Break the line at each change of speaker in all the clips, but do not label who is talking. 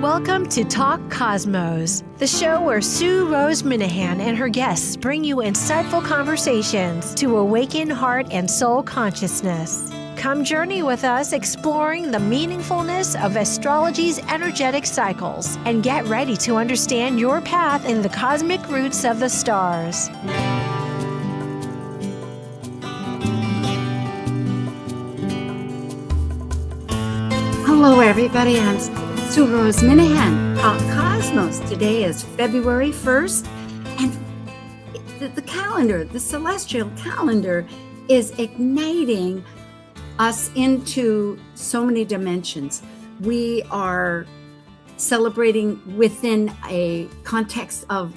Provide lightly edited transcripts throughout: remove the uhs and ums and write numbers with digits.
Welcome to TalkCosmos, the show where Rose Minahan and her guests bring you insightful conversations to awaken heart and soul consciousness. Come journey with us exploring the meaningfulness of astrology's energetic cycles and get ready to understand your path in the cosmic roots of the stars.
Hello, everybody. I'm Rose Minahan, TalkCosmos. Today is February 1st, and the calendar, the celestial calendar, is igniting us into so many dimensions. We are celebrating within a context of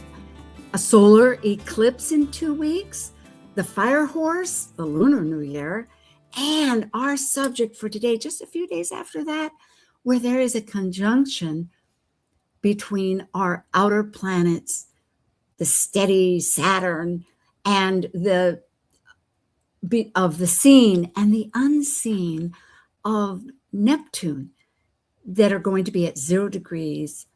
a solar eclipse in 2 weeks, the fire horse, the Lunar New Year, and our subject for today, just a few days after that, where there is a conjunction between our outer planets, the steady Saturn, and the seen and the unseen of Neptune, that are going to be at 0 degrees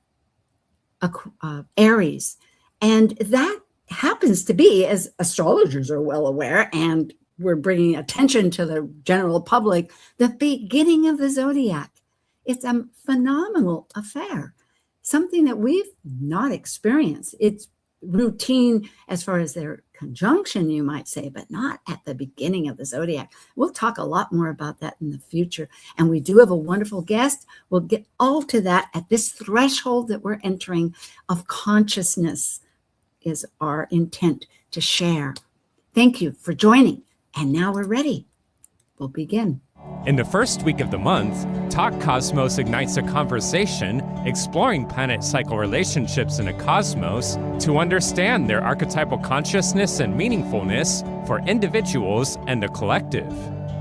Aries. And that happens to be, as astrologers are well aware, and we're bringing attention to the general public, the beginning of the zodiac. It's a phenomenal affair, something that we've not experienced. It's routine as far as their conjunction, you might say, but not at the beginning of the zodiac. We'll talk a lot more about that in the future. And we do have a wonderful guest. We'll get all to that at this threshold that we're entering of consciousness is our intent to share. Thank you for joining. And now we're ready. We'll begin.
In the first week of the month, TalkCosmos ignites a conversation exploring planet cycle relationships in a cosmos to understand their archetypal consciousness and meaningfulness for individuals and the collective.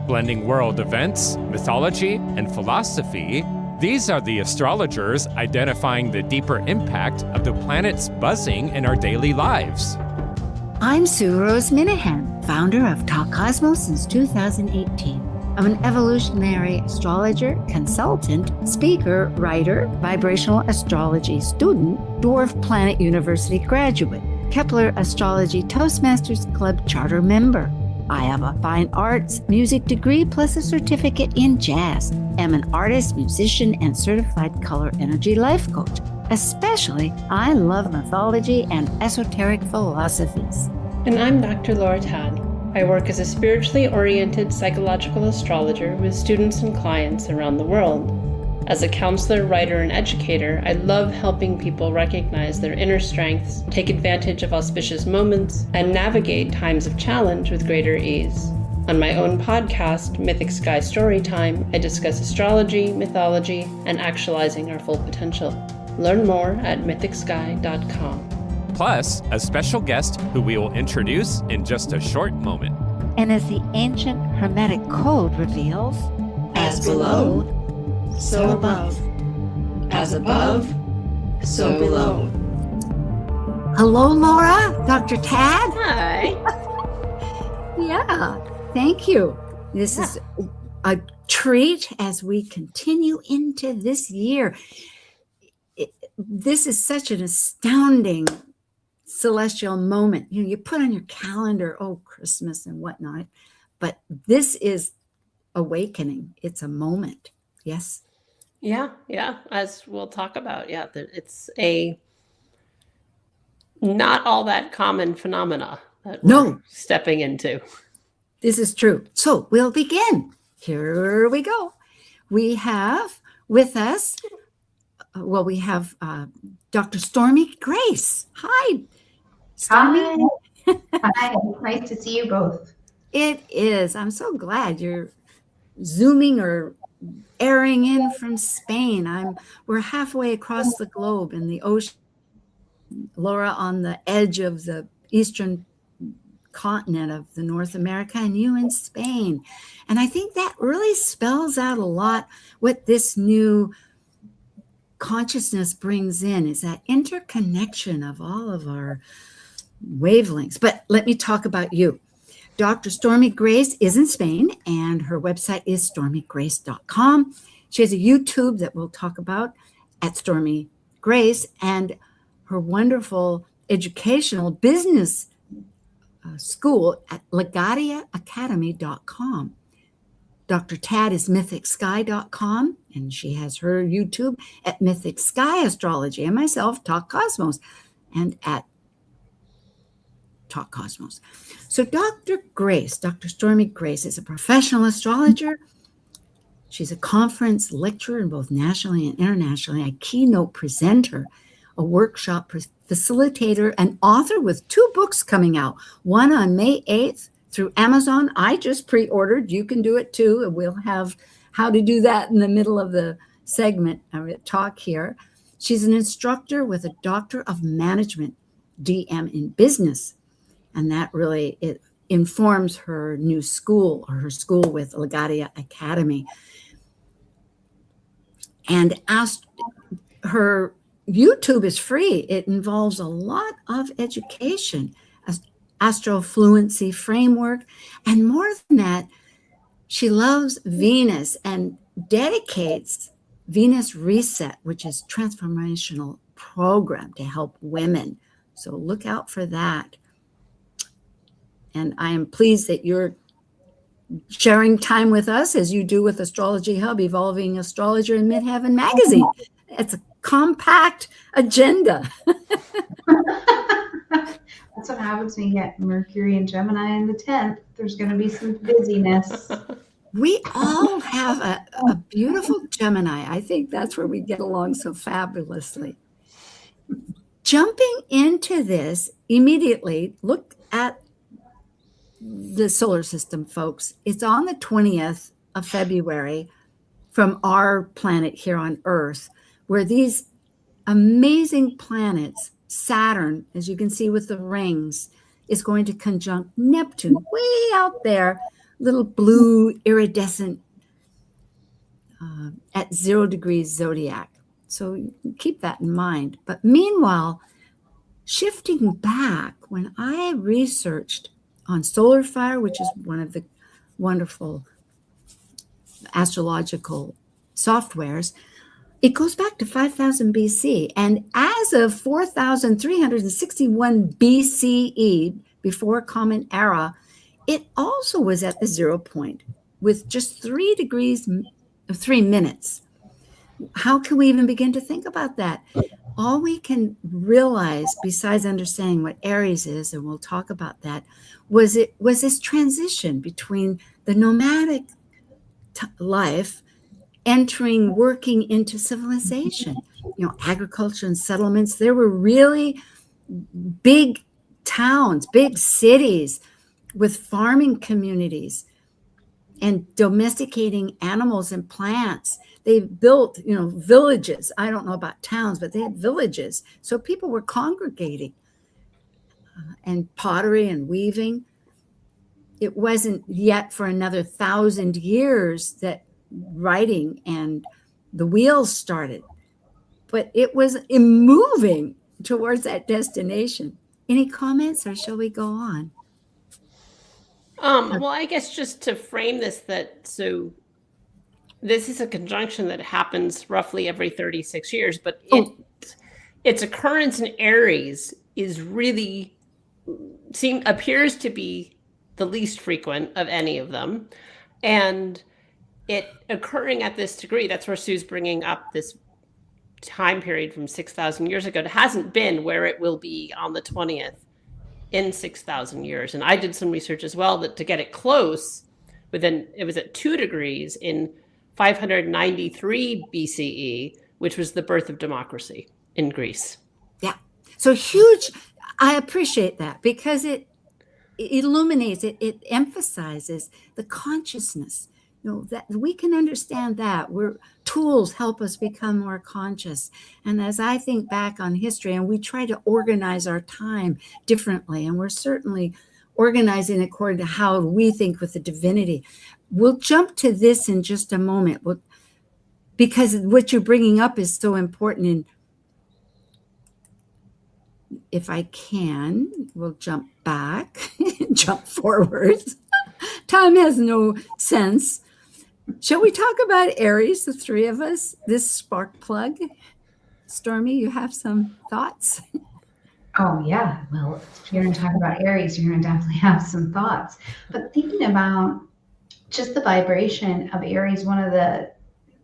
Blending world events, mythology, and philosophy, these are the astrologers identifying the deeper impact of the planets buzzing in our daily lives.
I'm Rose Minahan, founder of TalkCosmos since 2018. I'm an evolutionary astrologer, consultant, speaker, writer, vibrational astrology student, Dwarf Planet University graduate, Kepler Astrology Toastmasters Club charter member. I have a fine arts music degree plus a certificate in jazz. I'm an artist, musician, and certified color energy life coach. Especially, I love mythology and esoteric philosophies.
And I'm Dr. Laura Tad. I work as a spiritually oriented psychological astrologer with students and clients around the world. As a counselor, writer, and educator, I love helping people recognize their inner strengths, take advantage of auspicious moments, and navigate times of challenge with greater ease. On my own podcast, Mythic Sky Storytime, I discuss astrology, mythology, and actualizing our full potential. Learn more at mythicsky.com.
Plus, a special guest who we will introduce in just a short moment.
And as the ancient Hermetic Code reveals,
as below, so above. As above, so below.
Hello, Laura, Dr. Tad.
Hi.
Yeah, thank you. This is a treat as we continue into this year. This is such an astounding celestial moment. You put on your calendar, Christmas and whatnot, but this is awakening. It's a moment. Yes.
Yeah. As we'll talk about, it's a not all that common phenomena that we're stepping into.
This is true. So we'll begin. Here we go. We have with us, Dr. Stormie Grace. Hi, Stormie.
Hi. Nice to see you both.
It is. I'm so glad you're Zooming or airing in from Spain. We're halfway across the globe in the ocean. Laura on the edge of the eastern continent of the North America, and you in Spain. And I think that really spells out a lot what this new consciousness brings in, is that interconnection of all of our wavelengths. But let me talk about you. Dr. Stormie Grace is in Spain, and her website is stormiegrace.com. She has a YouTube that we'll talk about, at Stormie Grace and her wonderful educational business school at LegatiaAcademy.com. Dr. Tad is mythicsky.com, and she has her YouTube at Mythic Sky Astrology, and myself, TalkCosmos, and at TalkCosmos. So Dr. Stormie Grace, is a professional astrologer. She's a conference lecturer, both nationally and internationally, a keynote presenter, a workshop facilitator, and author with 2 books coming out, one on May 8th through Amazon. I just pre-ordered. You can do it too. And we'll have how to do that in the middle of the segment talk here. She's an instructor with a Doctor of Management, DM in Business. And that really, it informs her new school, or her school with Legatia Academy. And her YouTube is free. It involves a lot of education, astrofluency framework, and more than that, she loves Venus and dedicates Venus Reset, which is transformational program to help women. So look out for that. And I am pleased that you're sharing time with us as you do with Astrology Hub, Evolving Astrologer in Midheaven magazine. It's a compact agenda.
That's what happens when you get Mercury and Gemini in the 10th. There's going to be some busyness.
We all have a beautiful Gemini. I think that's where we get along so fabulously. Jumping into this immediately, look at the solar system, folks. It's on the 20th of February from our planet here on Earth, where these amazing planets, Saturn, as you can see with the rings, is going to conjunct Neptune way out there, little blue iridescent at 0 degrees zodiac. So keep that in mind. But meanwhile, shifting back, when I researched on Solar Fire, which is one of the wonderful astrological softwares, it goes back to 5000 BC. And as of 4361 BCE, before Common Era, it also was at the 0 point with just 3 degrees, 3 minutes. How can we even begin to think about that? All we can realize, besides understanding what Aries is, and we'll talk about that, was this transition between the nomadic life entering, working into civilization. You know, agriculture and settlements. There were really big towns, big cities with farming communities and domesticating animals and plants. They built, villages. I don't know about towns, but they had villages. So people were congregating and pottery and weaving. It wasn't yet for another 1,000 years that writing and the wheels started, but it was moving towards that destination. Any comments, or shall we go on?
Well, I guess just to frame this, so this is a conjunction that happens roughly every 36 years, but its occurrence in Aries is really appears to be the least frequent of any of them. And it occurring at this degree, that's where Sue's bringing up this time period from 6,000 years ago. It hasn't been where it will be on the 20th in 6,000 years. And I did some research as well that to get it close, it was at 2 degrees in 593 BCE, which was the birth of democracy in Greece.
Yeah. So huge. I appreciate that because it illuminates, it emphasizes the consciousness, that we can understand that tools help us become more conscious. And as I think back on history, and we try to organize our time differently, and we're certainly organizing according to how we think with the divinity. We'll jump to this in just a moment, because what you're bringing up is so important. And if I can, we'll jump back, jump forwards. Time has no sense. Shall we talk about Aries, the three of us, this spark plug? Stormie, you have some thoughts?
Oh, yeah. Well, if you're going to talk about Aries, you're going to definitely have some thoughts. But thinking about just the vibration of Aries, one of the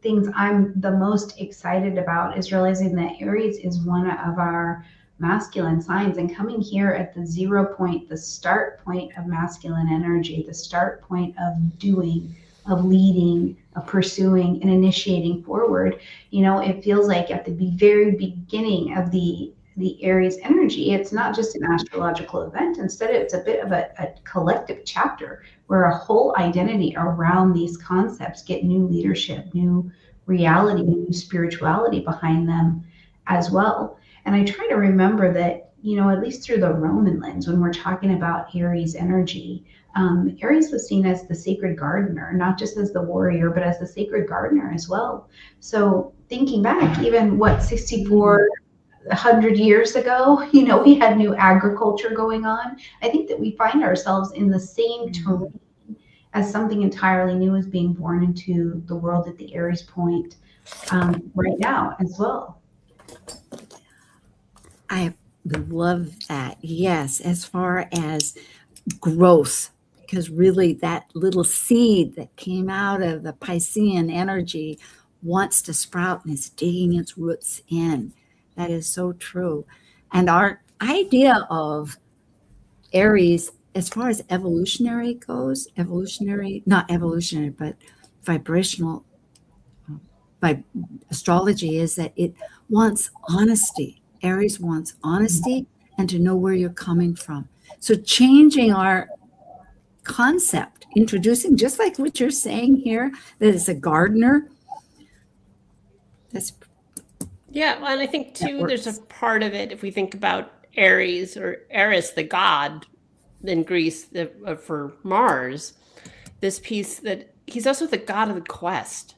things I'm the most excited about is realizing that Aries is one of our masculine signs, and coming here at the 0 point, the start point of masculine energy, the start point of doing, of leading, of pursuing and initiating forward. It feels like at the very beginning of the Aries energy, it's not just an astrological event. Instead, it's a bit of a collective chapter where a whole identity around these concepts get new leadership, new reality, new spirituality behind them as well. And I try to remember that, at least through the Roman lens, when we're talking about Aries energy, Aries was seen as the sacred gardener, not just as the warrior, but as the sacred gardener as well. So thinking back, even 6,400 years ago, we had new agriculture going on. I think that we find ourselves in the same terrain as something entirely new is being born into the world at the Aries point right now as well.
I love that. Yes, as far as growth, because really that little seed that came out of the Piscean energy wants to sprout and is digging its roots in. That is so true. And our idea of Aries, as far as evolutionary goes, not evolutionary, but vibrational, by astrology, is that it wants honesty. Aries wants honesty and to know where you're coming from. So changing our concept, introducing, just like what you're saying here, that it's a gardener. And
I think too, there's a part of it, if we think about Aries or Ares, the god in Greece for Mars, this piece that he's also the god of the quest.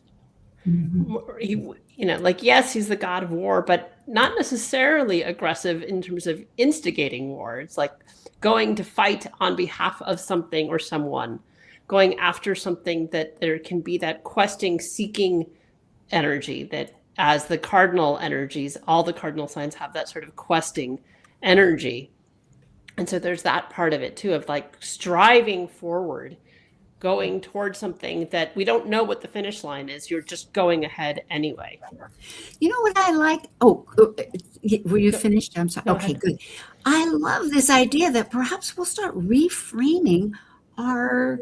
Yes, he's the god of war, but not necessarily aggressive in terms of instigating war. It's like going to fight on behalf of something or someone, going after something, that there can be that questing, seeking energy that, as the cardinal energies, all the cardinal signs have that sort of questing energy. And so there's that part of it too, of like striving forward, going towards something that we don't know what the finish line is. You're just going ahead anyway.
You know what I like? Oh, were you finished? I'm sorry. Okay, good. I love this idea that perhaps we'll start reframing our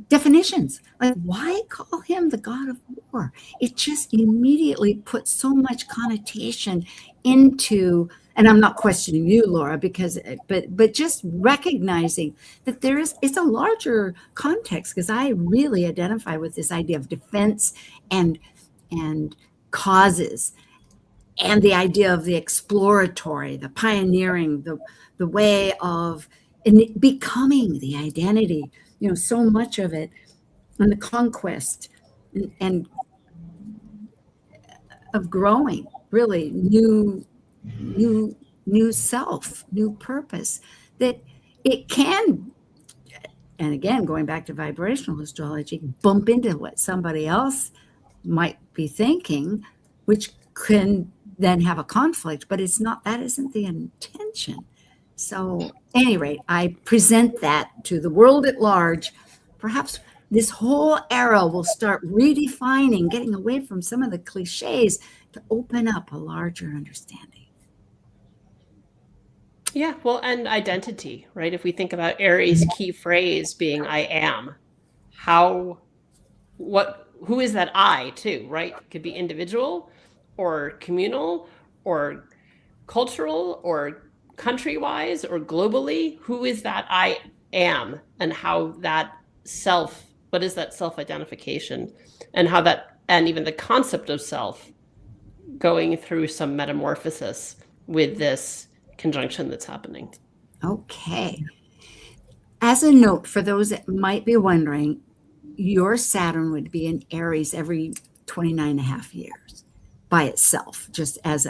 definitions. Like, why call him the god of war? It just immediately puts so much connotation into, and I'm not questioning you, Laura, but just recognizing that it's a larger context, because I really identify with this idea of defense and causes, and the idea of the exploratory, the pioneering, the way of becoming the identity. So much of it, and the conquest and of growing, really new self, new purpose, that it can, and again, going back to vibrational astrology, bump into what somebody else might be thinking, which can then have a conflict, but that isn't the intention. So at any rate, I present that to the world at large. Perhaps this whole era will start redefining, getting away from some of the cliches to open up a larger understanding.
Yeah, well, and identity, right? If we think about Aries' key phrase being I am, who is that I too, right? It could be individual or communal or cultural or country-wise or globally. Who is that I am, and how that what is that self-identification, and how that, and even the concept of self going through some metamorphosis with this conjunction that's happening.
Okay. As a note, for those that might be wondering, your Saturn would be in Aries every 29 and a half years by itself, just as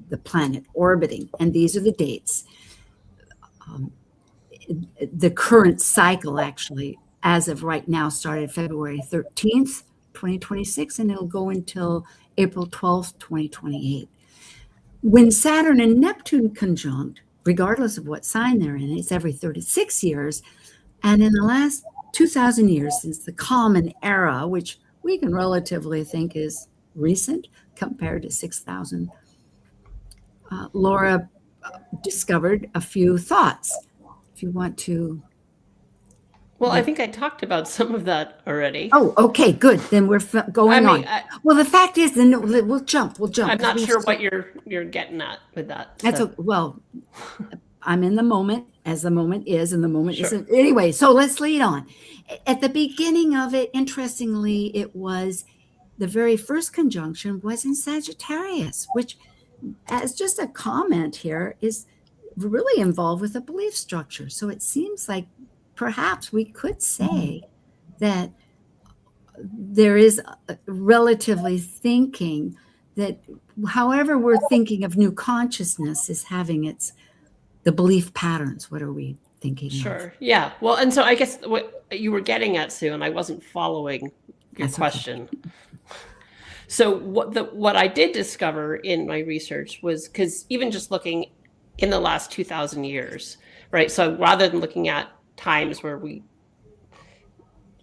the planet orbiting. And these are the dates. The current cycle, actually, as of right now, started February 13th, 2026, and it'll go until April 12th, 2028. When Saturn and Neptune conjunct, regardless of what sign they're in, it's every 36 years. And in the last 2,000 years, since the Common Era, which we can relatively think is recent compared to 6,000, Laura discovered a few thoughts. If you want to.
Well, I think I talked about some of that already.
Oh, okay, good. Then we're going on. Well, the fact is, then we'll jump.
I'm not sure what you're getting at with that.
That's okay. Well, I'm in the moment, as the moment is, and the moment isn't. Anyway, so let's lead on. At the beginning of it, interestingly, it was the very first conjunction was in Sagittarius, which, as just a comment here, is really involved with a belief structure. So it seems like perhaps we could say that there is relatively thinking that however we're thinking of new consciousness is having the belief patterns. What are we thinking
Sure. Yeah. Well, and so I guess what you were getting at, Sue, and I wasn't following your question. Okay. So what I did discover in my research was, because even just looking in the last 2,000 years, right? So rather than looking at times where we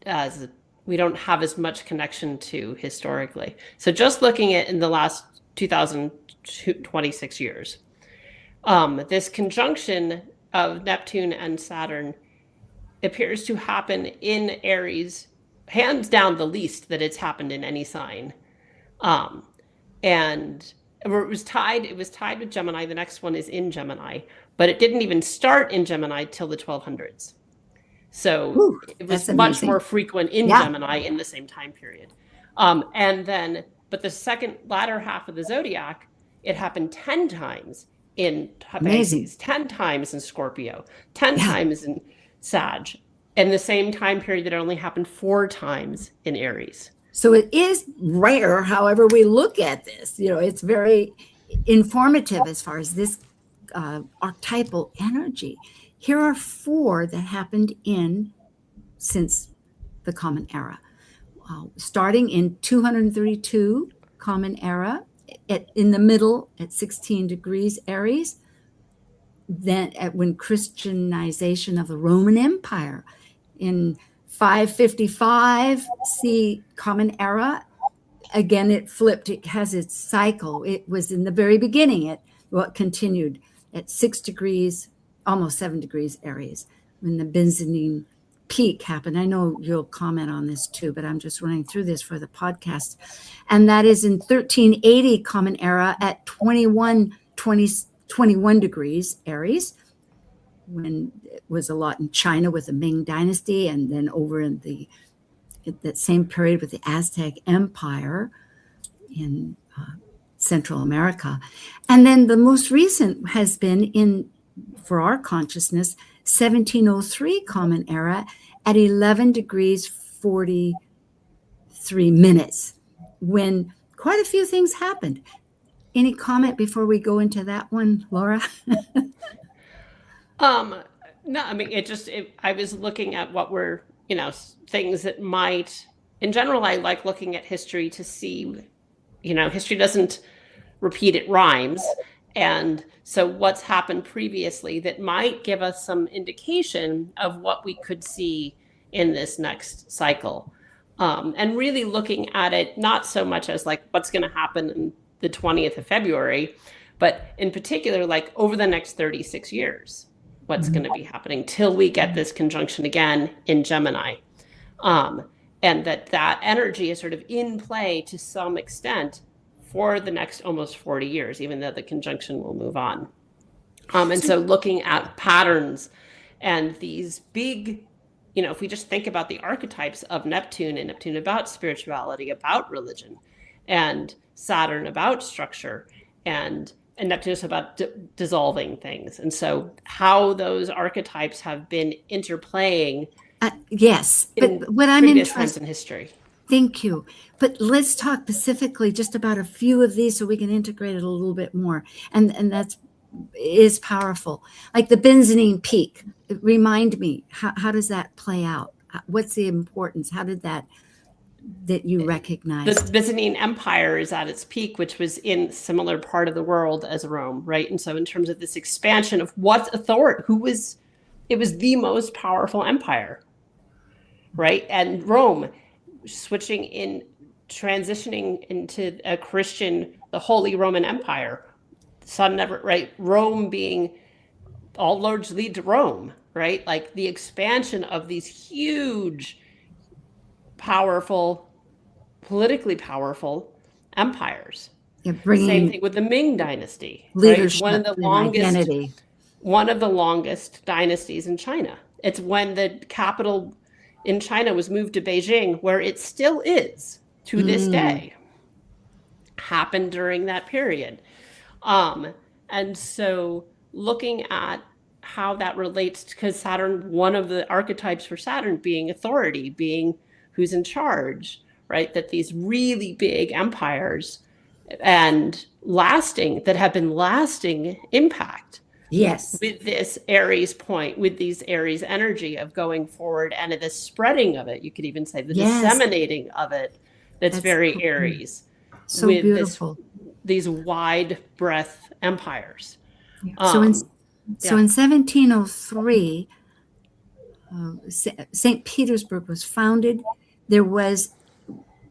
don't have as much connection to historically. So just looking at in the last 2,026 years, this conjunction of Neptune and Saturn appears to happen in Aries, hands down the least that it's happened in any sign. And it was tied with Gemini. The next one is in Gemini, but it didn't even start in Gemini till the 1200s. So it was much more frequent in Gemini in the same time period. But the latter half of the zodiac, it happened 10 times in Pisces, 10 times in Scorpio, 10 times in Sag, and the same time period that it only happened 4 times in Aries.
So it is rare, however we look at this. It's very informative as far as this archetypal energy. Here are 4 that happened since the Common Era. Starting in 232 Common Era, in the middle at 16 degrees Aries, then when Christianization of the Roman Empire in 555, see Common Era, again it flipped, it has its cycle. It was in the very beginning, it continued at 6 degrees, almost 7 degrees Aries, when the Byzantine peak happened. I know you'll comment on this too, but I'm just running through this for the podcast. And that is in 1380 Common Era at 21 degrees Aries, when it was a lot in China with the Ming Dynasty, and then over in that same period with the Aztec Empire in Central America. And then the most recent has been for our consciousness, 1703 Common Era at 11 degrees 43 minutes, when quite a few things happened. Any comment before we go into that one, Laura?
No, I mean, I was looking at what were, things that might, in general, I like looking at history to see, history doesn't repeat, it rhymes. And so what's happened previously that might give us some indication of what we could see in this next cycle. And really looking at it, not so much as like what's going to happen in the 20th of February, but in particular, like over the next 36 years, what's going to be happening till we get this conjunction again in Gemini. And that energy is sort of in play to some extent for the next almost 40 years, even though the conjunction will move on. And so looking at patterns and these big, if we just think about the archetypes of Neptune, and Neptune about spirituality, about religion, and Saturn about structure, and Neptune is about dissolving things. And so how those archetypes have been interplaying.
Yes, but what I'm interested
in history.
Thank you. But let's talk specifically just about a few of these so we can integrate it a little bit more. And that is powerful. Like the Byzantine peak. Remind me, how does that play out? What's the importance? How did that that you recognize?
The Byzantine Empire is at its peak, which was in similar part of the world as Rome, right? And so in terms of this expansion of what authority, it was the most powerful empire, right? And Rome transitioning into a Christian, the Holy Roman Empire, right? Rome being, all roads lead to Rome, right? Like the expansion of these huge, powerful, politically powerful empires. Same thing with the Ming Dynasty,
leadership,
right?
identity.
One of the longest dynasties in China. It's when the capital in China was moved to Beijing, where it still is to this day. Happened during that period. And so looking at how that relates, because Saturn, one of the archetypes for Saturn being authority, being who's in charge, right? That these really big empires and that have been lasting impact.
Yes.
With this Aries point, with these Aries energy of going forward and the spreading of it, you could even say the disseminating of it, that's very cool. Aries.
So with beautiful.
These wide breadth empires.
So in 1703, St. Petersburg was founded. There was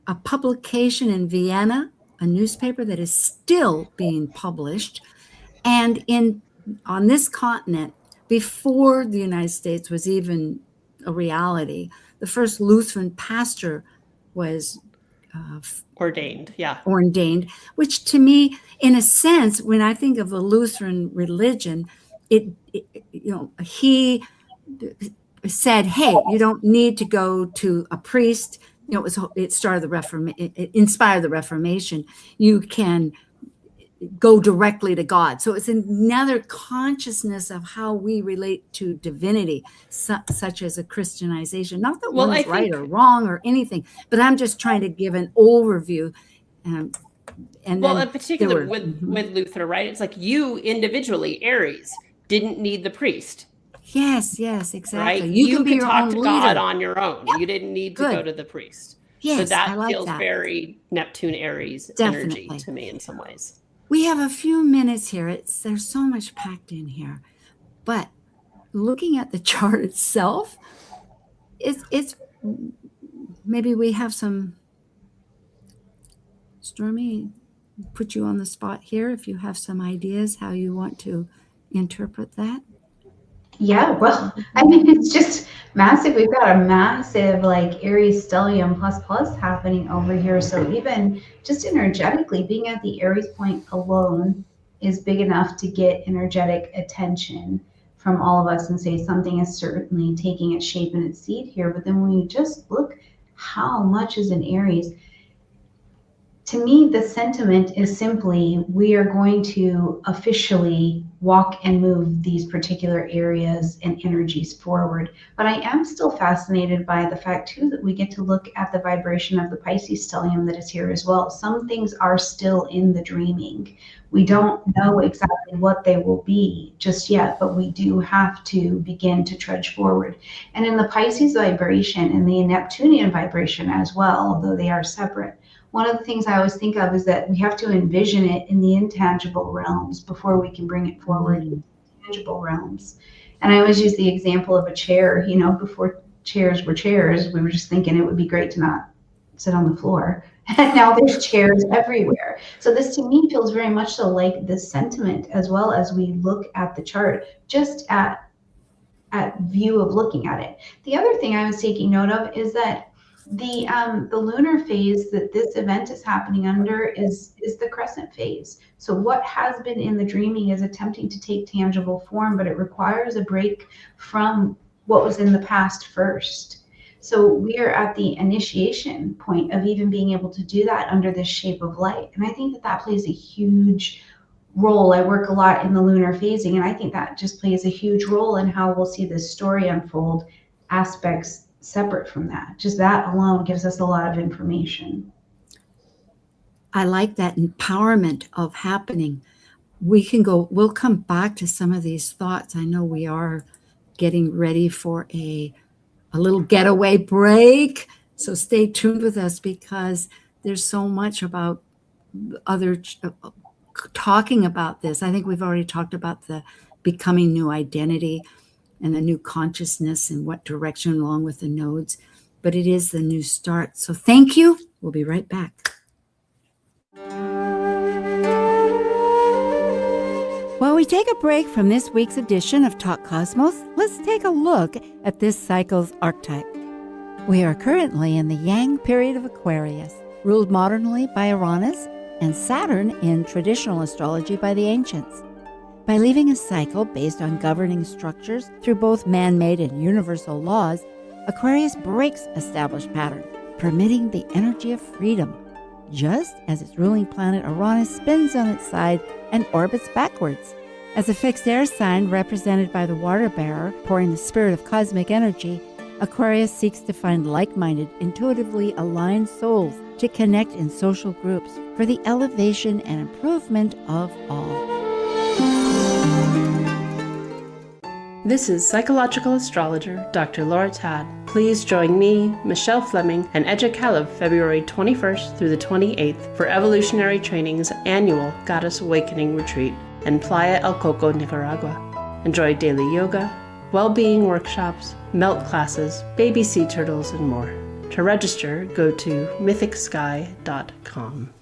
a publication in Vienna, a newspaper that is still being published. And on this continent, before the United States was even a reality, the first Lutheran pastor was
ordained,
which to me, in a sense, when I think of the Lutheran religion, he said, hey, you don't need to go to a priest. It started it inspired the Reformation. You can go directly to God. So it's another consciousness of how we relate to divinity, such as a Christianization. Not that one's right or wrong or anything, but I'm just trying to give an overview. And
in particular with Luther, right? It's like you individually, Aries, didn't need the priest.
Yes, exactly.
Right?
You
could talk to God on your own. Yep. You didn't need to go to the priest.
Yes,
so that feels very Neptune Aries energy to me in some ways.
We have a few minutes here. There's so much packed in here. But looking at the chart itself, it's maybe we have some. Stormie, put you on the spot here if you have some ideas how you want to interpret that.
Yeah, well, I mean, it's just massive. We've got a massive Aries stellium plus happening over here. So even just energetically being at the Aries point alone is big enough to get energetic attention from all of us and say something is certainly taking its shape and its seed here. But then when you just look how much is in Aries, to me, the sentiment is simply we are going to officially walk and move these particular areas and energies forward. But I am still fascinated by the fact, too, that we get to look at the vibration of the Pisces stellium that is here as well. Some things are still in the dreaming. We don't know exactly what they will be just yet, but we do have to begin to trudge forward. And in the Pisces vibration and the Neptunian vibration as well, although they are separate, one of the things I always think of is that we have to envision it in the intangible realms before we can bring it forward in tangible realms. And I always use the example of a chair. Before chairs were chairs, we were just thinking it would be great to not sit on the floor. And now there's chairs everywhere. So this to me feels very much so like this sentiment, as well as we look at the chart, just at view of looking at it. The other thing I was taking note of is that the lunar phase that this event is happening under is the crescent phase. So what has been in the dreaming is attempting to take tangible form, but it requires a break from what was in the past first. So we are at the initiation point of even being able to do that under this shape of light. And I think that plays a huge role. I work a lot in the lunar phasing, and I think that just plays a huge role in how we'll see this story unfold, aspects separate from that. Just that alone gives us a lot of information.
I like that empowerment of happening. We'll come back to some of these thoughts. I know we are getting ready for a little getaway break. So stay tuned with us because there's so much about other talking about this. I think we've already talked about the becoming new identity and the new consciousness and what direction along with the nodes. But it is the new start. So thank you. We'll be right back. While we take a break from this week's edition of Talk Cosmos, let's take a look at this cycle's archetype. We are currently in the Yang period of Aquarius, ruled modernly by Uranus and Saturn in traditional astrology by the ancients. By leaving a cycle based on governing structures through both man-made and universal laws, Aquarius breaks established patterns, permitting the energy of freedom, just as its ruling planet Uranus spins on its side and orbits backwards. As a fixed air sign represented by the water bearer pouring the spirit of cosmic energy, Aquarius seeks to find like-minded, intuitively aligned souls to connect in social groups for the elevation and improvement of all.
This is psychological astrologer Dr. Laura Tad. Please join me, Michelle Fleming, and Edja Caleb February 21st through the 28th for Evolutionary Training's annual Goddess Awakening Retreat in Playa El Coco, Nicaragua. Enjoy daily yoga, well-being workshops, melt classes, baby sea turtles, and more. To register, go to mythicsky.com.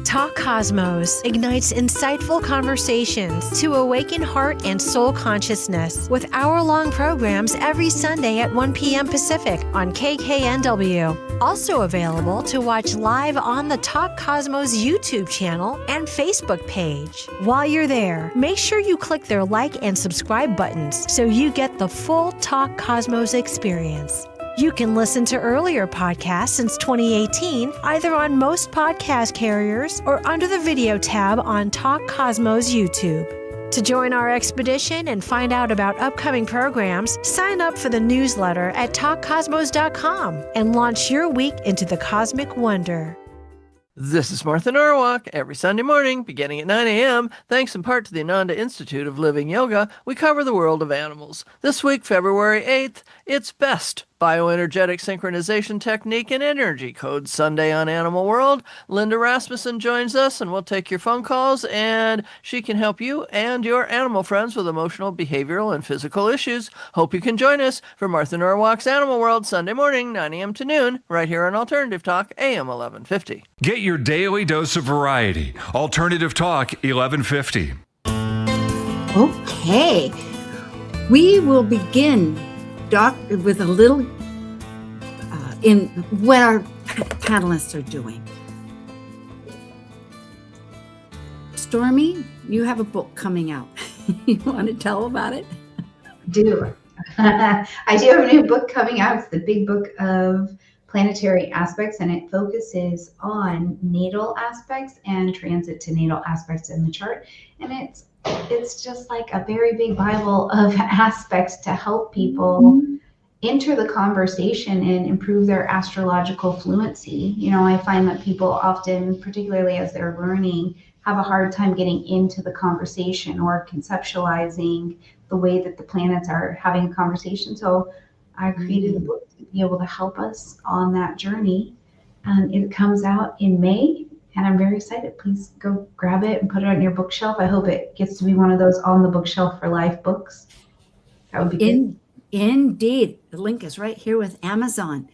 Talk Cosmos ignites insightful conversations to awaken heart and soul consciousness with hour-long programs every Sunday at 1 p.m. Pacific on KKNW. Also available to watch live on the Talk Cosmos YouTube channel and Facebook page. While you're there, make sure you click their like and subscribe buttons so you get the full Talk Cosmos experience. You can listen to earlier podcasts since 2018, either on most podcast carriers or under the video tab on Talk Cosmos YouTube. To join our expedition and find out about upcoming programs, sign up for the newsletter at TalkCosmos.com and launch your week into the cosmic wonder.
This is Martha Norwalk. Every Sunday morning, beginning at 9 a.m., thanks in part to the Ananda Institute of Living Yoga, we cover the world of animals. This week, February 8th, it's BEST, Bioenergetic Synchronization Technique and Energy Code Sunday on Animal World. Linda Rasmussen joins us, and we'll take your phone calls, and she can help you and your animal friends with emotional, behavioral, and physical issues. Hope you can join us for Martha Norwalk's Animal World Sunday morning, 9 a.m. to noon, right here on Alternative Talk, AM 1150.
Get your daily dose of variety. Alternative Talk, 1150.
Okay. We will begin, Doc, with a little in what our panelists are doing. Stormie, you have a book coming out. You want to tell about it?
I do have a new book coming out. It's the Big Book of Planetary Aspects, and it focuses on natal aspects and transit to natal aspects in the chart. And it's just like a very big Bible of aspects to help people enter the conversation and improve their astrological fluency. You know, I find that people often, particularly as they're learning, have a hard time getting into the conversation or conceptualizing the way that the planets are having a conversation. So I created a book to be able to help us on that journey. It comes out in May, and I'm very excited. Please go grab it and put it on your bookshelf. I hope it gets to be one of those on the bookshelf for life books. That would be good.
Indeed. The link is right here with Amazon.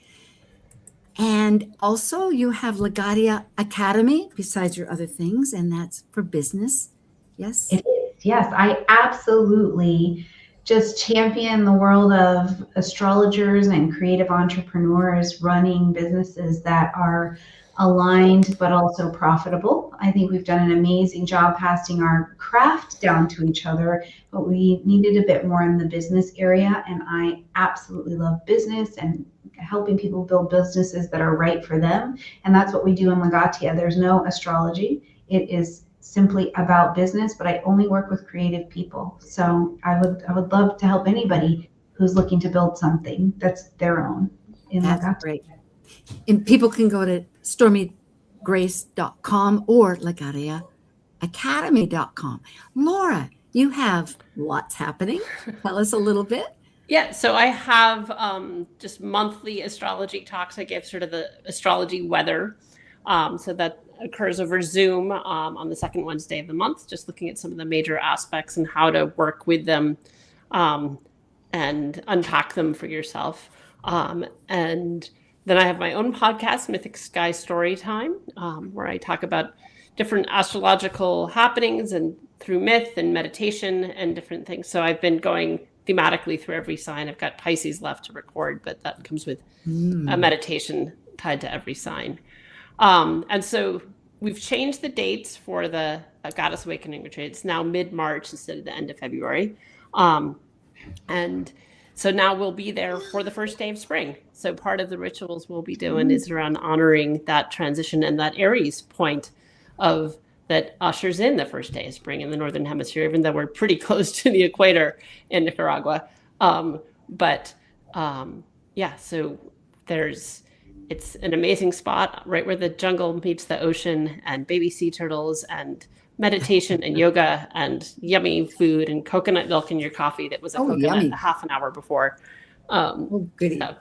And also you have Legatia Academy besides your other things, and that's for business. Yes?
It is. Yes, I absolutely just champion the world of astrologers and creative entrepreneurs running businesses that are aligned but also profitable. I think we've done an amazing job passing our craft down to each other, but we needed a bit more in the business area. And I absolutely love business and helping people build businesses that are right for them. And that's what we do in Legatia. There's no astrology. It is simply about business, but I only work with creative people. So I would love to help anybody who's looking to build something that's their own.
That's great. And people can go to StormieGrace.com or LegatiaAcademy.com. Laura, you have lots happening. Tell us a little bit.
Yeah, so I have just monthly astrology talks. I give sort of the astrology weather. So that occurs over Zoom on the second Wednesday of the month, just looking at some of the major aspects and how to work with them and unpack them for yourself. And then I have my own podcast, Mythic Sky Storytime, where I talk about different astrological happenings and through myth and meditation and different things. So I've been going thematically through every sign. I've got Pisces left to record, but that comes with a meditation tied to every sign. And so we've changed the dates for the Goddess Awakening retreat. It's now mid-March instead of the end of February. And so now we'll be there for the first day of spring. So part of the rituals we'll be doing is around honoring that transition and that Aries point of that ushers in the first day of spring in the Northern Hemisphere, even though we're pretty close to the equator in Nicaragua. Yeah, so it's an amazing spot right where the jungle meets the ocean, and baby sea turtles and meditation and yoga and yummy food and coconut milk in your coffee that was a coconut
yummy.
a half an hour before.
Goody.
So.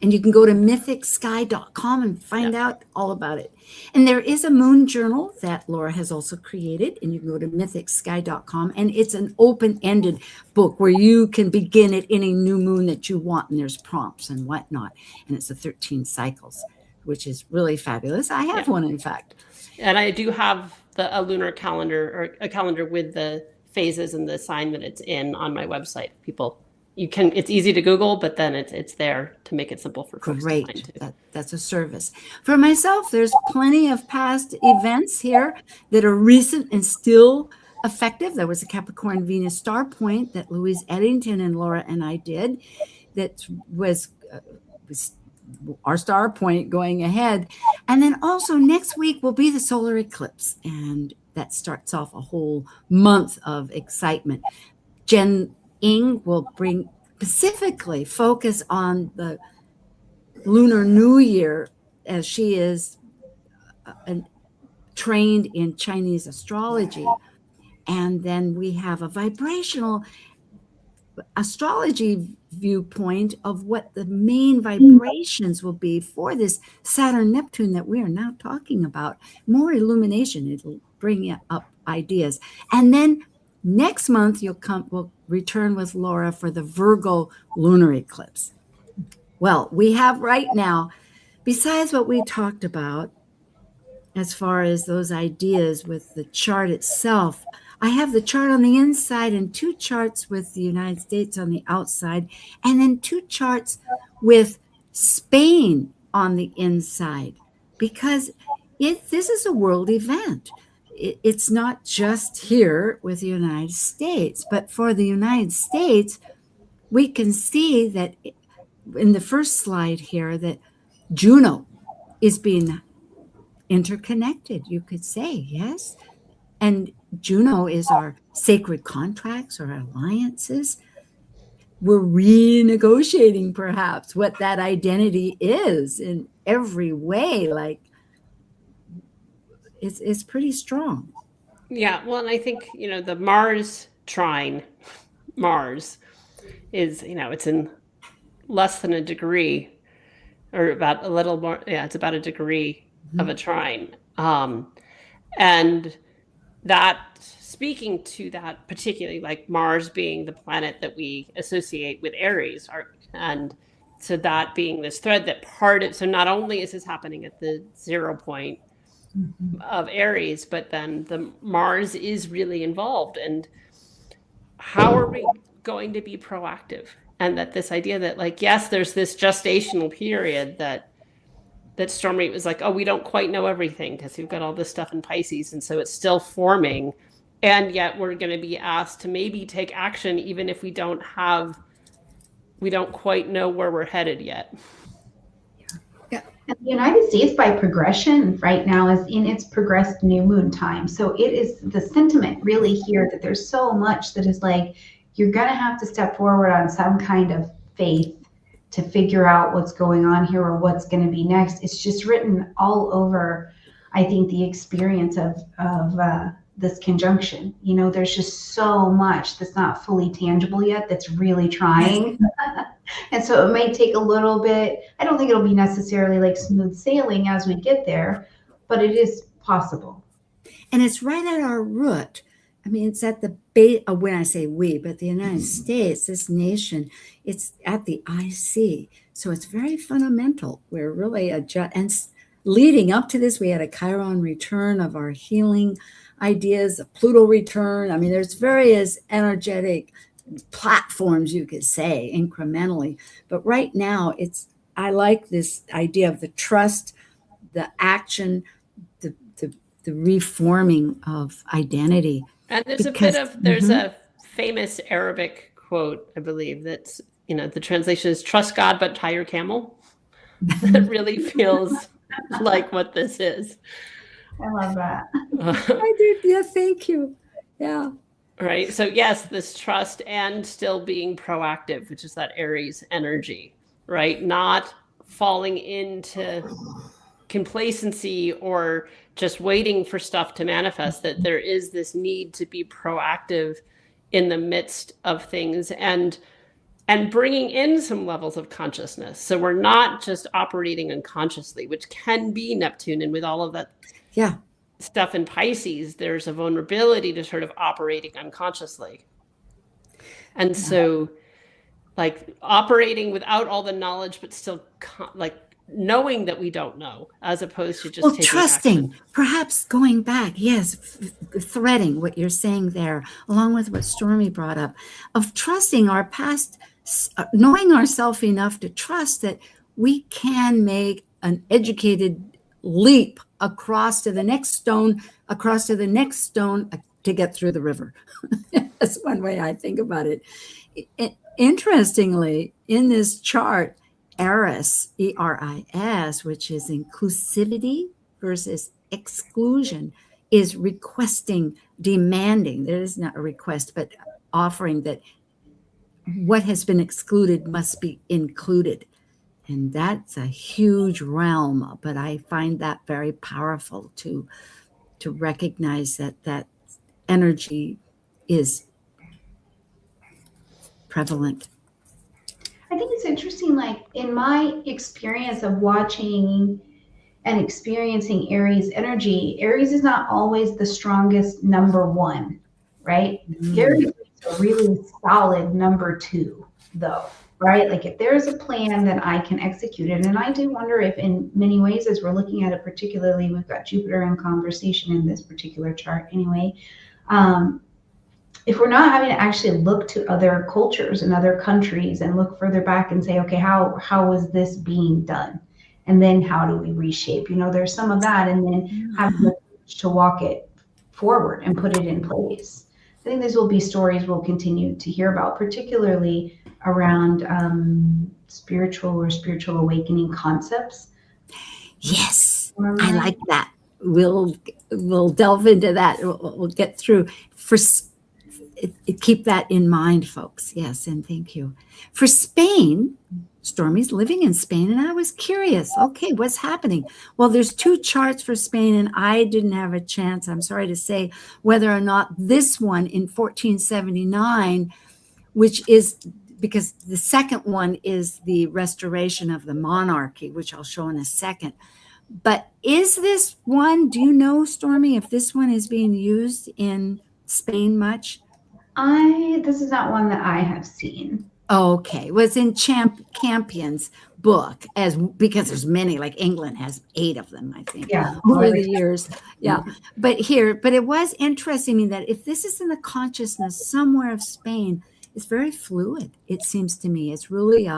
And you can go to mythicsky.com and find out all about it. And there is a moon journal that Laura has also created, and you can go to mythicsky.com, and it's an open-ended book where you can begin at any new moon that you want, and there's prompts and whatnot. And it's 13 cycles, which is really fabulous. I have one, in fact.
And I do have a lunar calendar, or a calendar with the phases and the sign that it's in on my website. It's easy to Google, but then it's there to make it simple for folks to find too.
That's a service. For myself, there's plenty of past events here that are recent and still effective. There was a Capricorn Venus star point that Louise Eddington and Laura and I did that was our star point going ahead. And then also next week will be the solar eclipse, and that starts off a whole month of excitement. Jen Ing will specifically focus on the Lunar New Year, as she is trained in Chinese astrology. And then we have a vibrational astrology viewpoint of what the main vibrations will be for this Saturn Neptune that we are now talking about. More illumination, it'll bring up ideas. And then next month, we'll return with Laura for the Virgo lunar eclipse. Well, we have right now, besides what we talked about, as far as those ideas with the chart itself, I have the chart on the inside and 2 charts with the United States on the outside, and then 2 charts with Spain on the inside, because this is a world event. It's not just here with the United States, but for the United States, we can see that in the first slide here that Juno is being interconnected, you could say, yes? And Juno is our sacred contracts or alliances. We're renegotiating perhaps what that identity is in every way, like it's pretty strong.
Yeah, well, and I think, the Mars trine, Mars is, it's in less than a degree, or about a little more, it's about a degree of a trine. And that, speaking to that particularly, like Mars being the planet that we associate with Aries, and so that being this thread that so not only is this happening at the 0 point of Aries, but then the Mars is really involved. And how are we going to be proactive? And that this idea that, like, yes, there's this gestational period that Stormie was like, oh, we don't quite know everything because we've got all this stuff in Pisces, and so it's still forming, and yet we're going to be asked to maybe take action even if we don't quite know where we're headed yet.
And the United States, by progression, right now is in its progressed new moon time. So it is the sentiment really here that there's so much that is like, you're going to have to step forward on some kind of faith to figure out what's going on here or what's going to be next. It's just written all over, I think, the experience of this conjunction. There's just so much that's not fully tangible yet that's really trying. And so it may take a little bit. I don't think it'll be necessarily like smooth sailing as we get there, but it is possible.
And it's right at our root. I mean, it's at the base. When I say we, but the United States, this nation, it's at the IC. So it's very fundamental. We're really and leading up to this, we had a Chiron return of our healing ideas, a Pluto return. I mean, there's various energetic platforms, you could say, incrementally. But right now, I like this idea of the trust, the action, the reforming of identity.
And there's a famous Arabic quote, I believe, that's, the translation is "trust God, but tie your camel." That really feels like what this is.
I love that.
I did. Yeah, thank you. Yeah.
Right. So yes, this trust and still being proactive, which is that Aries energy, right? Not falling into complacency or just waiting for stuff to manifest, that there is this need to be proactive in the midst of things and bringing in some levels of consciousness. So we're not just operating unconsciously, which can be Neptune. And with all of that stuff in Pisces, there's a vulnerability to sort of operating unconsciously. And so like operating without all the knowledge, but still knowing that we don't know, as opposed to just taking
trusting
action.
Perhaps going back, yes, threading what you're saying there, along with what Stormie brought up, of trusting our past, knowing ourselves enough to trust that we can make an educated leap across to the next stone to get through the river. That's one way I think about it. Interestingly, in this chart, Aries, ERIS, which is inclusivity versus exclusion, is requesting, demanding. There is not a request, but offering that what has been excluded must be included. And that's a huge realm, but I find that very powerful to recognize that energy is prevalent.
I think it's interesting, like in my experience of watching and experiencing Aries energy, Aries is not always the strongest number one, right? Aries is a really solid number two, though, right? Like if there's a plan, then I can execute it. And I do wonder if in many ways, as we're looking at it, particularly, we've got Jupiter in conversation in this particular chart anyway, if we're not having to actually look to other cultures and other countries and look further back and say, okay, how was this being done? And then how do we reshape? There's some of that, and then having the courage to walk it forward and put it in place. I think these will be stories we'll continue to hear about, particularly around spiritual awakening concepts.
Yes, I like that. We'll delve into that. We'll get through. Keep that in mind, folks. Yes, and thank you. For Spain, Stormie's living in Spain, and I was curious, okay, what's happening? Well, there's two charts for Spain, and I didn't have a chance, I'm sorry to say, whether or not this one in 1479, which is, because the second one is the restoration of the monarchy, which I'll show in a second. But is this one, do you know, Stormie, if this one is being used in Spain much?
This is not one that I have seen.
Okay, was in Campion's book, because there's many, like England has 8 of them, I think, over the years. Yeah, but it was interesting to me that if this is in the consciousness somewhere of Spain, it's very fluid. It seems to me it's really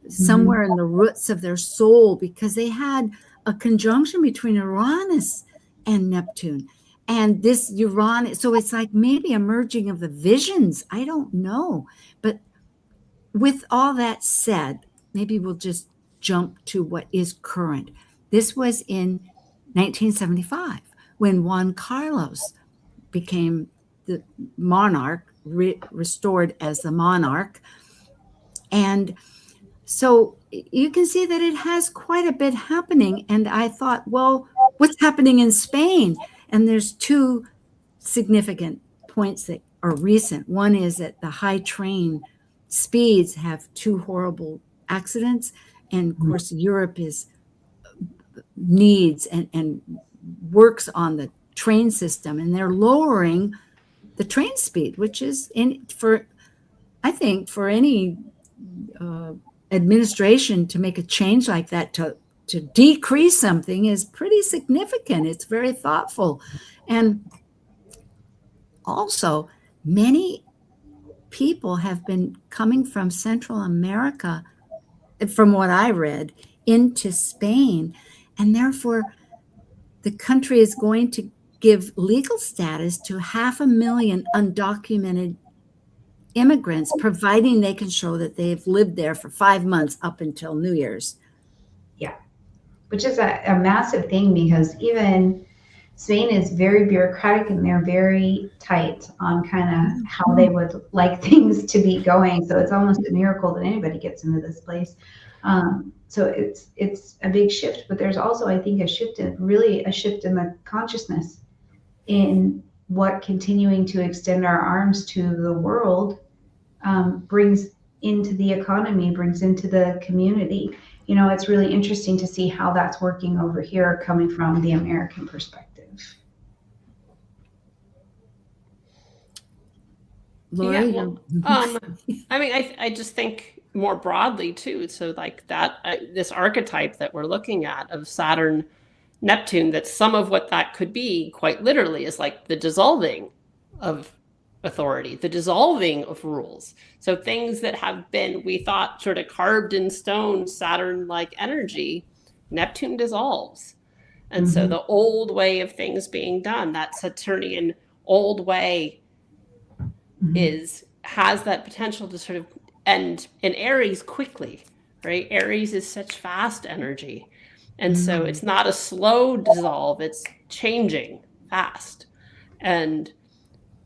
somewhere in the roots of their soul, because they had a conjunction between Uranus and Neptune. And this Uranus, so it's like maybe a merging of the visions. I don't know. But with all that said, maybe we'll just jump to what is current. This was in 1975 when Juan Carlos became the monarch, restored as the monarch. And so you can see that it has quite a bit happening. And I thought, well, what's happening in Spain? And there's two significant points that are recent. One is that the high train speeds have 2 horrible accidents. And of course, Europe needs and works on the train system, and they're lowering the train speed, which is I think for any administration to make a change like that to decrease something is pretty significant. It's very thoughtful. And also, many people have been coming from Central America, from what I read, into Spain. And therefore, the country is going to give legal status to 500,000 undocumented immigrants, providing they can show that they've lived there for 5 months up until New Year's.
Yeah, which is a massive thing, because even Spain is very bureaucratic and they're very tight on kind of how they would like things to be going. So it's almost a miracle that anybody gets into this place. So it's a big shift, but there's also, I think, a shift in the consciousness in what continuing to extend our arms to the world brings into the economy, brings into the community. You know, it's really interesting to see how that's working over here, coming from the American perspective.
Laura,
yeah, well, I mean, I just think more broadly too. So like that, this archetype that we're looking at of Saturn, Neptune, that some of what that could be quite literally is like the dissolving of authority, the dissolving of rules. So things that have been, we thought, sort of carved in stone, Saturn-like energy, Neptune dissolves. And so the old way of things being done, that Saturnian old way, has that potential to sort of end in Aries quickly, right? Aries is such fast energy. And so it's not a slow dissolve, it's changing fast. And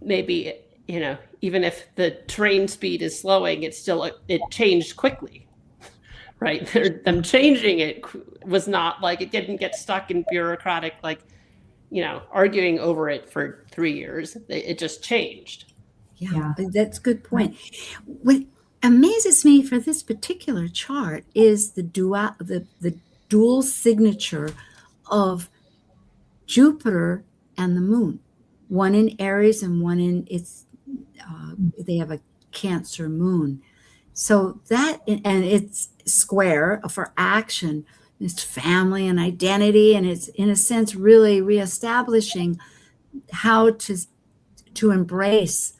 maybe, you know, even if the train speed is slowing, it changed quickly, right? Them changing it was not like, it didn't get stuck in bureaucratic, like, you know, arguing over it for 3 years. It just changed.
Yeah, that's a good point. What amazes me for this particular chart is the dual signature of Jupiter and the moon, one in Aries and one in they have a Cancer moon. So that, and it's square for action, it's family and identity, and it's in a sense really reestablishing how to embrace,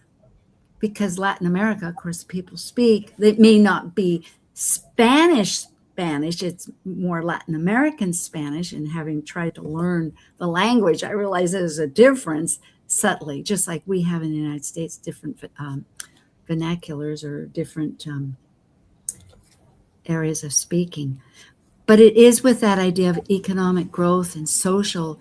because Latin America, of course, people speak, it may not be Spanish, it's more Latin American Spanish, and having tried to learn the language, I realize there's a difference subtly, just like we have in the United States, different vernaculars or different areas of speaking. But it is with that idea of economic growth and social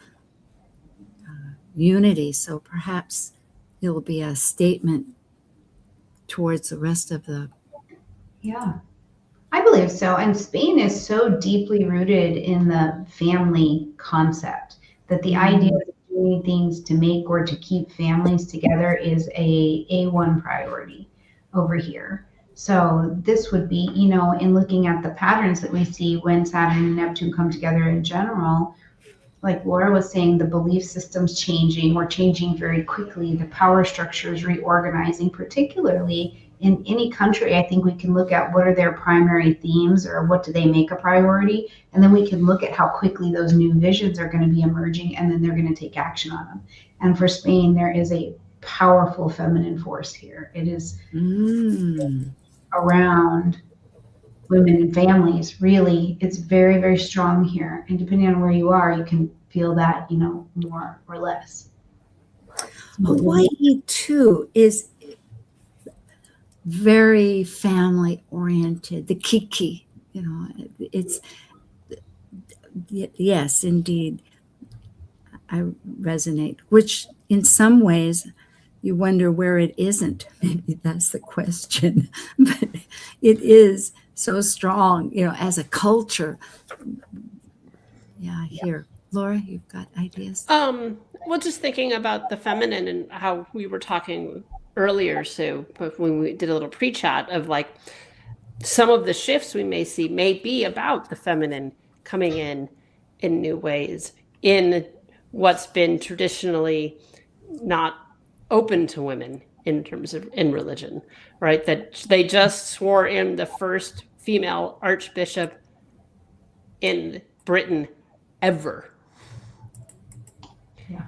unity. So perhaps it will be a statement towards the rest of the.
Yeah, I believe so. And Spain is so deeply rooted in the family concept that the idea of doing things to make or to keep families together is a A1 priority over here. So this would be, you know, in looking at the patterns that we see when Saturn and Neptune come together in general, like Laura was saying, the belief system's changing or changing very quickly. The power structure is reorganizing, particularly in any country. I think we can look at what are their primary themes, or what do they make a priority, and then we can look at how quickly those new visions are going to be emerging, and then they're going to take action on them. And for Spain, there is a powerful feminine force here. It is around women and families. Really, it's very, very strong here. And depending on where you are, you can feel that, you know, more or less.
Hawaii too is very family oriented. The Kiki, you know, it's, yes, indeed, I resonate, which in some ways you wonder where it isn't. Maybe that's the question, but it is so strong, you know, as a culture. Yeah, here. Laura, you've got ideas?
Well, just thinking about the feminine and how we were talking earlier, Sue, when we did a little pre-chat of like some of the shifts we may see may be about the feminine coming in new ways in what's been traditionally not open to women in terms of in religion, right? That they just swore in the first female archbishop in Britain ever.
Yeah.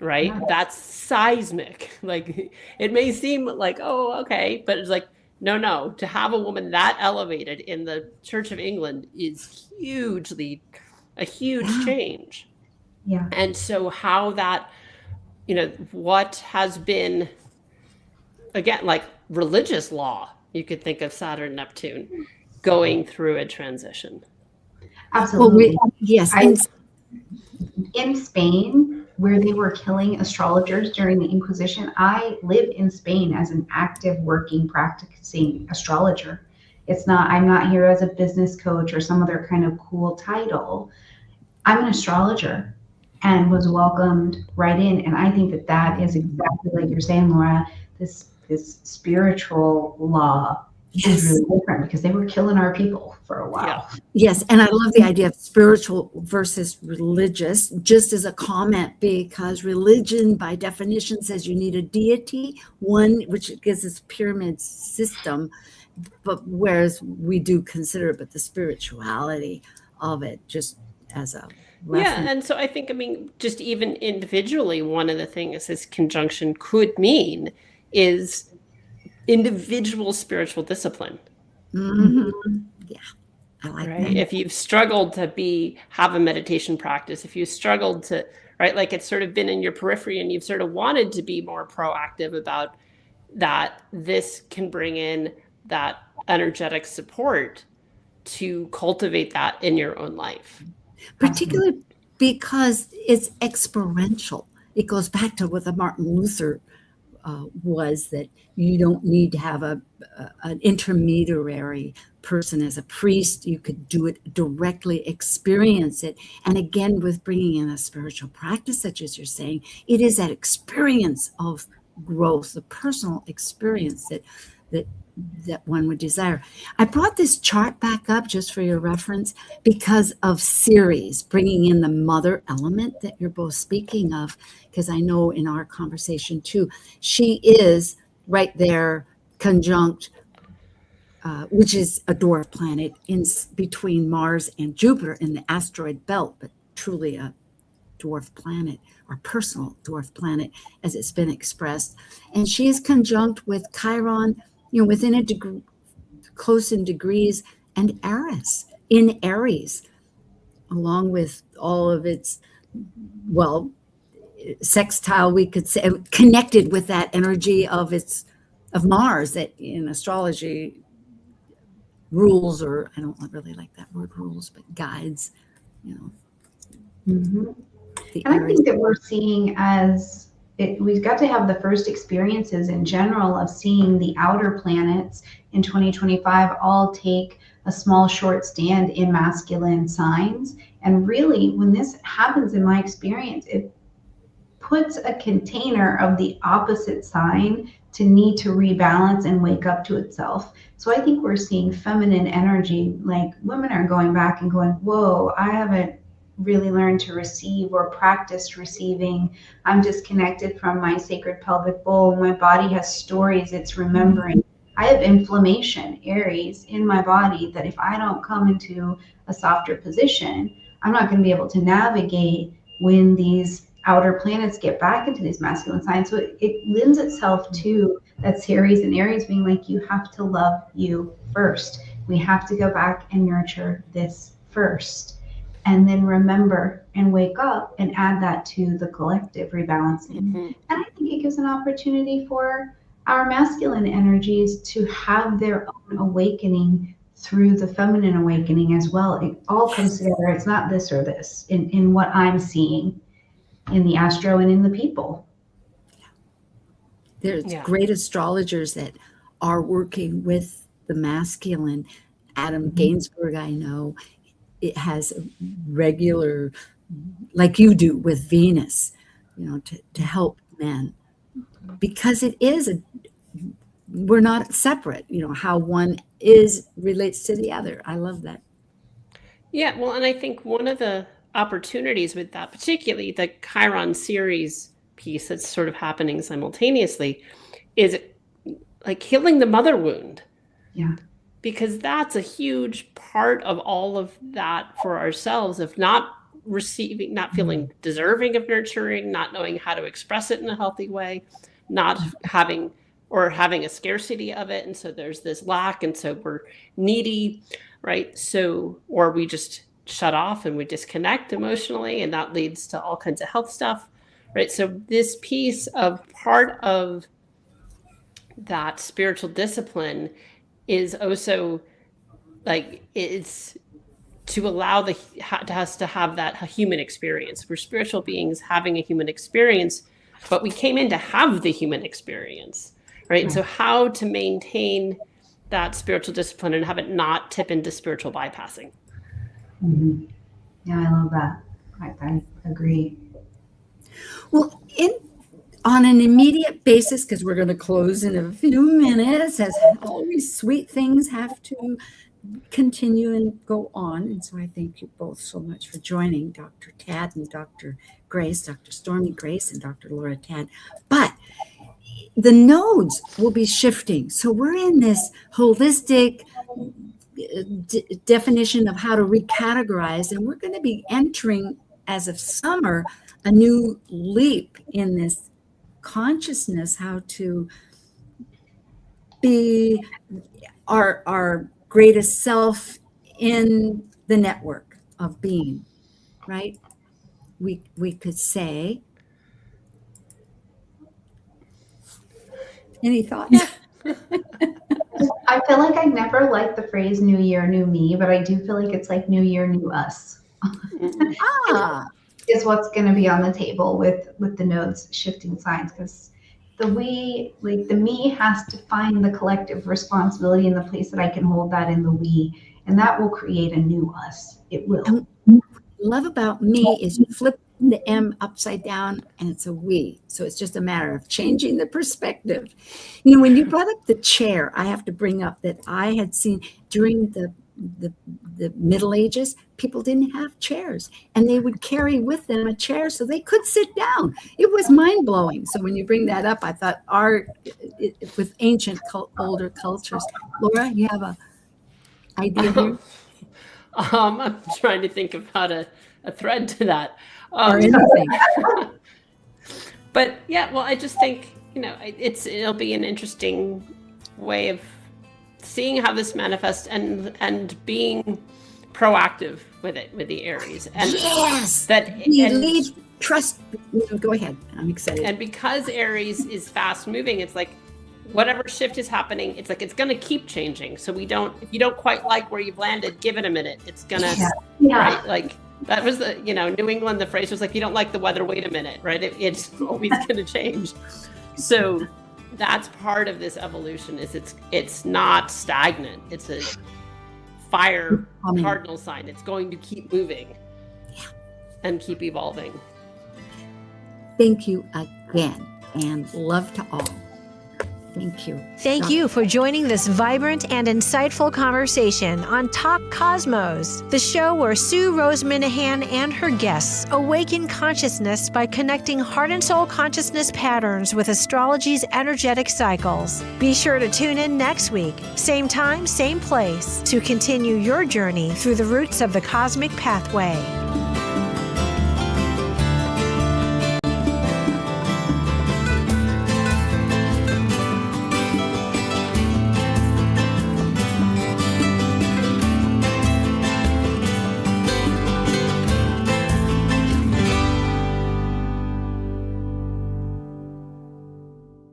Right?
Yeah.
That's seismic. Like, it may seem like, oh, okay, but it's like, no, to have a woman that elevated in the Church of England is a huge change.
Yeah.
And so how that, what has been, again, like religious law, you could think of Saturn Neptune going through a transition.
Absolutely.
Well, yes.
In Spain, where they were killing astrologers during the Inquisition, I lived in Spain as an active, working, practicing astrologer. I'm not here as a business coach or some other kind of cool title. I'm an astrologer and was welcomed right in. And I think that is exactly like you're saying, Laura, this spiritual law is really different because they were killing our people for a while.
Yeah.
Yes, and I love the idea of spiritual versus religious, just as a comment, because religion by definition says you need a deity, one which gives us pyramid system, but whereas we do consider it, but the spirituality of it just as a reference.
Yeah, and so I think, just even individually, one of the things this conjunction could mean is individual spiritual discipline.
Mm-hmm. Yeah, I like
right?
that.
If you've struggled to have a meditation practice, if you struggled to, right, like it's sort of been in your periphery and you've sort of wanted to be more proactive about that, this can bring in that energetic support to cultivate that in your own life.
Particularly because it's experiential. It goes back to what the Martin Luther was, that you don't need to have an intermediary person as a priest. You could do it directly, experience it. And again, with bringing in a spiritual practice, such as you're saying, it is that experience of growth, the personal experience that one would desire. I brought this chart back up just for your reference because of Ceres, bringing in the mother element that you're both speaking of, because I know in our conversation too, she is right there conjunct, which is a dwarf planet in between Mars and Jupiter in the asteroid belt, but truly a dwarf planet or personal dwarf planet as it's been expressed. And she is conjunct with Chiron, within a degree, close in degrees, and Aries in Aries, along with all of its, sextile, we could say, connected with that energy of Mars that in astrology rules, or I don't really like that word rules, but guides,
Mm-hmm. And I think that we're seeing we've got to have the first experiences in general of seeing the outer planets in 2025 all take a small short stand in masculine signs. And really, when this happens in my experience, it puts a container of the opposite sign to need to rebalance and wake up to itself. So I think we're seeing feminine energy, like women are going back and going, whoa, I haven't really learned to receive or practice receiving. I'm disconnected from my sacred pelvic bowl. My body has stories it's remembering. I have inflammation, Aries, in my body that if I don't come into a softer position, I'm not going to be able to navigate when these outer planets get back into these masculine signs. So it lends itself to that Ceres and Aries being like, you have to love you first. We have to go back and nurture this first. And then remember and wake up and add that to the collective rebalancing. Mm-hmm. And I think it gives an opportunity for our masculine energies to have their own awakening through the feminine awakening as well. It all comes together. It's not this or this in what I'm seeing in the astro and in the people.
There's great astrologers that are working with the masculine. Adam Gainsbourg, I know, it has regular like you do with Venus, to help men, because we're not separate, how one relates to the other. I love that.
Yeah, well, and I think one of the opportunities with that, particularly the Chiron series piece that's sort of happening simultaneously, is like healing the mother wound.
Yeah.
Because that's a huge part of all of that for ourselves, of not receiving, not feeling deserving of nurturing, not knowing how to express it in a healthy way, not having a scarcity of it. And so there's this lack. And so we're needy, right? So, or we just shut off and we disconnect emotionally, and that leads to all kinds of health stuff, right? So this piece of part of that spiritual discipline is also like, it's to allow us to have that human experience. We're spiritual beings having a human experience, but we came in to have the human experience, right? And so how to maintain that spiritual discipline and have it not tip into spiritual bypassing.
Mm-hmm. Yeah, I love that. I agree.
Well, on an immediate basis, because we're going to close in a few minutes, as always, sweet things have to continue and go on. And so I thank you both so much for joining, Dr. Tad and Dr. Grace, Dr. Stormie Grace and Dr. Laura Tad. But the nodes will be shifting. So we're in this holistic definition of how to recategorize, and we're going to be entering, as of summer, a new leap in this consciousness, how to be our greatest self in the network of being, right? We could say, any thoughts?
I feel like I never liked the phrase "New Year, New Me," but I do feel like it's like "New Year, New Us." Is what's going to be on the table with the nodes shifting signs, because the me has to find the collective responsibility in the place that I can hold that in the we, and that will create a new us. It will.
And what I love about me is you flip the M upside down and it's a we. So it's just a matter of changing the perspective. When you brought up the chair, I have to bring up that I had seen during the Middle Ages, people didn't have chairs, and they would carry with them a chair so they could sit down. It was mind-blowing. So when you bring that up, I thought with ancient older cultures. Laura, you have a idea here?
I'm trying to think about a thread to that.
Or anything.
But yeah, well, I just think, it'll be an interesting way of seeing how this manifests and being proactive with it, with the Aries. And
yes, trust. Go ahead. I'm excited.
And because Aries is fast moving, it's like whatever shift is happening, it's like it's going to keep changing. So if you don't quite like where you've landed, give it a minute. It's gonna right, like that was the New England. The phrase was like, you don't like the weather, wait a minute, right? It's always going to change. So that's part of this evolution. Is it's not stagnant. It's a fire cardinal sign. It's going to keep moving and keep evolving.
Thank you again, and love to all. Thank you.
Thank you for joining this vibrant and insightful conversation on TalkCosmos, the show where Rose Minahan and her guests awaken consciousness by connecting heart and soul consciousness patterns with astrology's energetic cycles. Be sure to tune in next week, same time, same place, to continue your journey through the roots of the cosmic pathway.